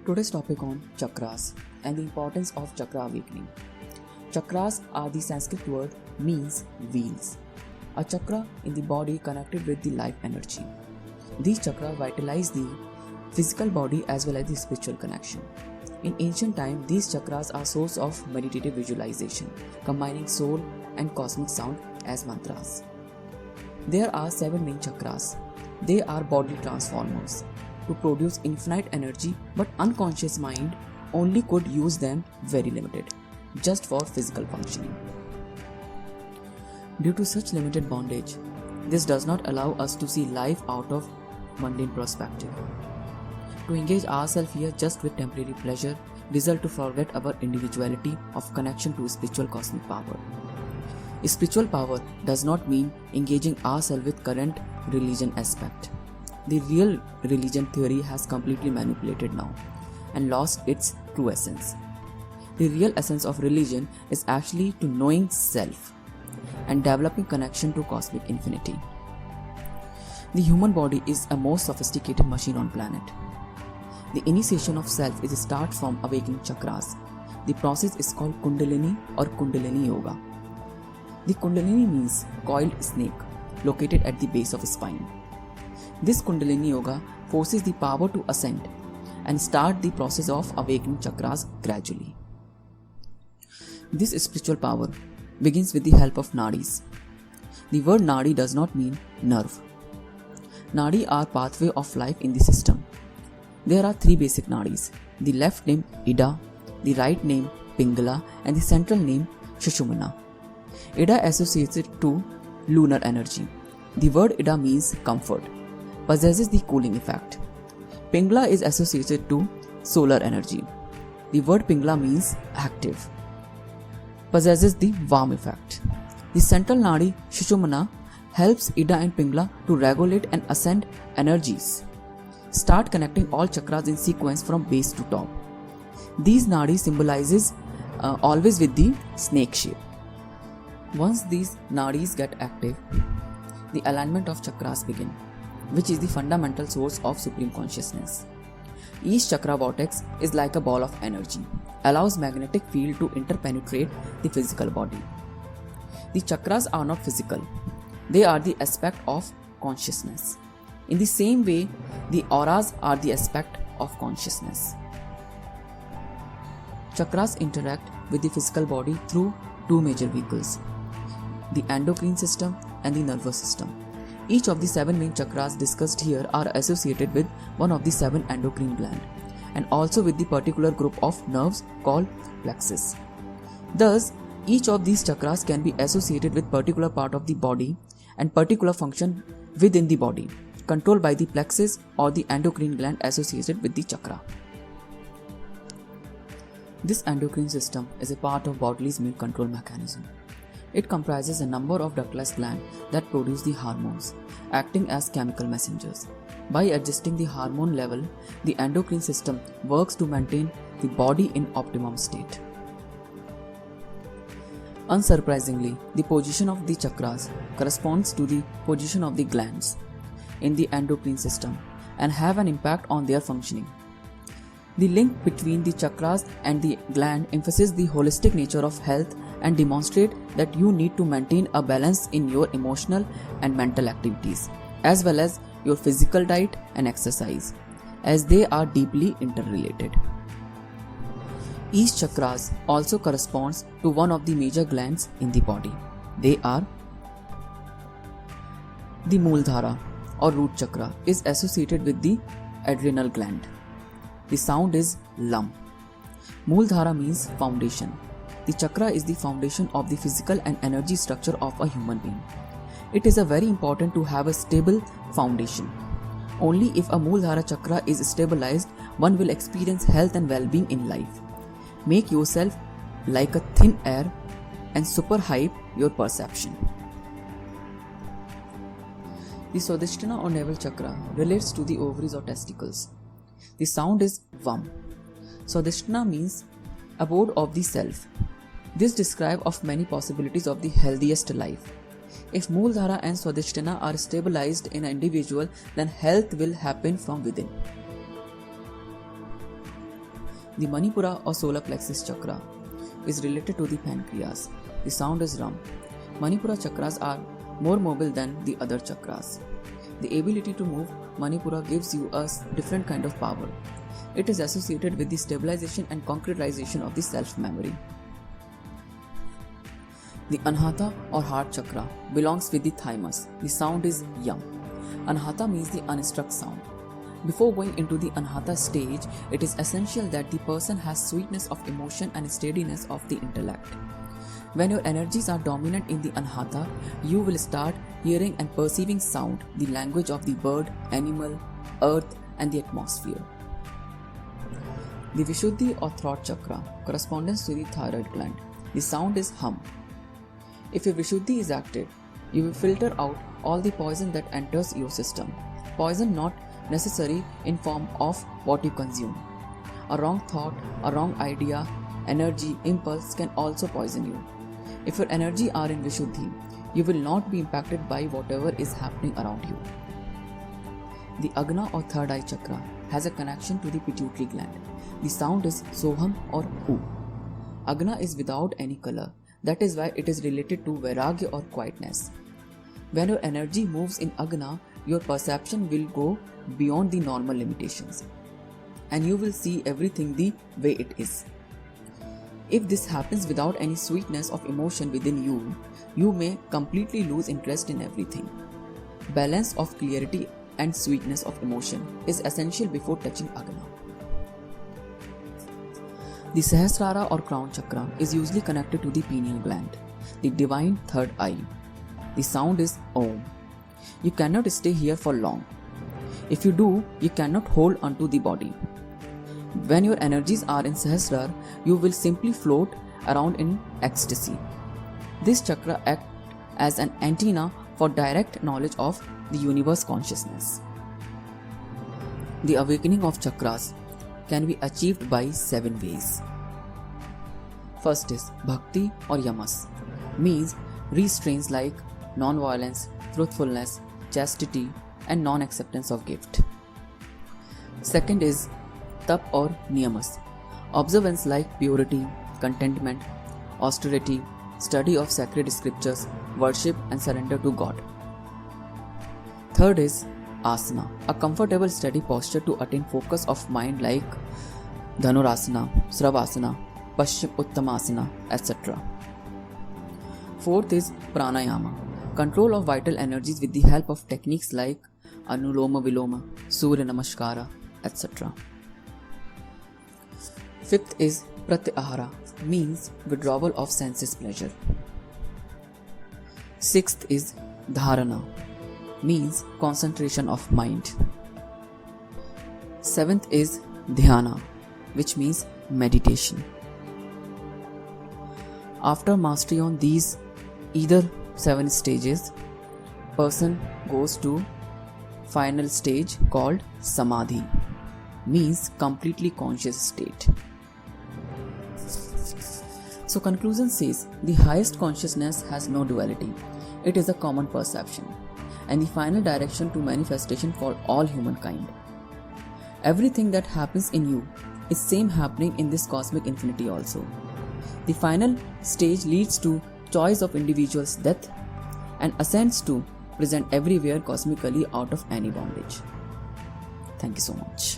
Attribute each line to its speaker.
Speaker 1: Today's topic on chakras and the importance of chakra awakening. Chakras are the Sanskrit word means wheels. A chakra in the body connected with the life energy. These chakras vitalize the physical body as well as the spiritual connection. In ancient time, these chakras are source of meditative visualization, combining soul and cosmic sound as mantras. There are 7 main chakras. They are body transformers to produce infinite energy, but unconscious mind only could use them very limited, just for physical functioning. Due to such limited bondage, this does not allow us to see life out of mundane perspective. To engage ourselves here just with temporary pleasure, result to forget our individuality of connection to spiritual cosmic power. Spiritual power does not mean engaging ourselves with current religion aspect. The real religion theory has completely manipulated now and lost its true essence. The real essence of religion is actually to knowing self and developing connection to cosmic infinity. The human body is a most sophisticated machine on planet. The initiation of self is a start from awakening chakras. The process is called Kundalini or Kundalini Yoga. The Kundalini means coiled snake located at the base of the spine. This Kundalini Yoga forces the power to ascend and start the process of awakening chakras gradually. This spiritual power begins with the help of nadis. The word nadi does not mean nerve. Nadi are pathway of life in the system. There are 3 basic nadis, the left name Ida, the right name Pingala and the central name Sushumna. Ida associated to lunar energy. The word Ida means comfort, possesses the cooling effect. Pingala is associated to solar energy. The word Pingala means active, possesses the warm effect. The central nadi Sushumna helps Ida and Pingala to regulate and ascend energies. Start connecting all chakras in sequence from base to top. These nadis symbolizes always with the snake shape. Once these nadis get active, the alignment of chakras begin, which is the fundamental source of supreme consciousness. Each chakra vortex is like a ball of energy, allows magnetic field to interpenetrate the physical body. The chakras are not physical, they are the aspect of consciousness. In the same way, the auras are the aspect of consciousness. Chakras interact with the physical body through 2 major vehicles, the endocrine system and the nervous system. Each of the 7 main chakras discussed here are associated with one of the 7 endocrine glands and also with the particular group of nerves called plexus. Thus, each of these chakras can be associated with particular part of the body and particular function within the body, controlled by the plexus or the endocrine gland associated with the chakra. This endocrine system is a part of body's main control mechanism. It comprises a number of ductless glands that produce the hormones, acting as chemical messengers. By adjusting the hormone level, the endocrine system works to maintain the body in optimum state. Unsurprisingly, the position of the chakras corresponds to the position of the glands in the endocrine system and have an impact on their functioning. The link between the chakras and the gland emphasizes the holistic nature of health and demonstrate that you need to maintain a balance in your emotional and mental activities, as well as your physical diet and exercise, as they are deeply interrelated. Each chakras also corresponds to one of the major glands in the body. They are the Mooladhara or root chakra is associated with the adrenal gland. The sound is Lam. Mooladhara means foundation. The chakra is the foundation of the physical and energy structure of a human being. It is very important to have a stable foundation. Only if a Mooladhara chakra is stabilized, one will experience health and well-being in life. Make yourself like a thin air and super hype your perception. The Swadhisthana or navel chakra relates to the ovaries or testicles. The sound is Vam. Swadhisthana means abode of the self. This describes of many possibilities of the healthiest life. If Mooladhara and Swadhisthana are stabilized in an individual, then health will happen from within. The Manipura or solar plexus chakra is related to the pancreas. The sound is rum. Manipura chakras are more mobile than the other chakras. The ability to move Manipura gives you a different kind of power. It is associated with the stabilization and concretization of the self-memory. The Anahata or heart chakra belongs with the thymus. The sound is yam. Anahata means the unstruck sound. Before going into the Anahata stage, it is essential that the person has sweetness of emotion and steadiness of the intellect. When your energies are dominant in the Anahata, you will start hearing and perceiving sound, the language of the bird, animal, earth, and the atmosphere. The Vishuddhi or throat chakra corresponds to the thyroid gland. The sound is hum. If your Vishuddhi is active, you will filter out all the poison that enters your system. Poison not necessary in form of what you consume. A wrong thought, a wrong idea, energy, impulse can also poison you. If your energy are in Vishuddhi, you will not be impacted by whatever is happening around you. The Agna or third eye chakra has a connection to the pituitary gland. The sound is Soham or U. Agna is without any color. That is why it is related to Vairagya or quietness. When your energy moves in Agna, your perception will go beyond the normal limitations and you will see everything the way it is. If this happens without any sweetness of emotion within you, you may completely lose interest in everything. Balance of clarity and sweetness of emotion is essential before touching Agna. The Sahasrara or crown chakra is usually connected to the pineal gland, the divine third eye. The sound is Om. You cannot stay here for long. If you do, you cannot hold onto the body. When your energies are in Sahasrara, you will simply float around in ecstasy. This chakra acts as an antenna for direct knowledge of the universe consciousness. The awakening of chakras can be achieved by 7 ways. First is Bhakti or Yamas, means restraints like non-violence, truthfulness, chastity, and non-acceptance of gift. Second is Tap or Niyamas, observance like purity, contentment, austerity, study of sacred scriptures, worship and surrender to God. Third is Asana, a comfortable steady posture to attain focus of mind like Dhanurasana, Sravasana, Paschim Uttamasana, etc. Fourth is Pranayama, control of vital energies with the help of techniques like Anuloma Viloma, Surya Namaskara, etc. Fifth is Pratyahara, means withdrawal of senses pleasure. Sixth is Dharana, means concentration of mind. Seventh is Dhyana, which means meditation. After mastery on these either 7 stages, person goes to final stage called Samadhi, means completely conscious state. So conclusion says the highest consciousness has no duality. It is a common perception and the final direction to manifestation for all humankind. Everything that happens in you is same happening in this cosmic infinity also. The final stage leads to choice of individual's death and ascends to present everywhere cosmically out of any bondage. Thank you so much.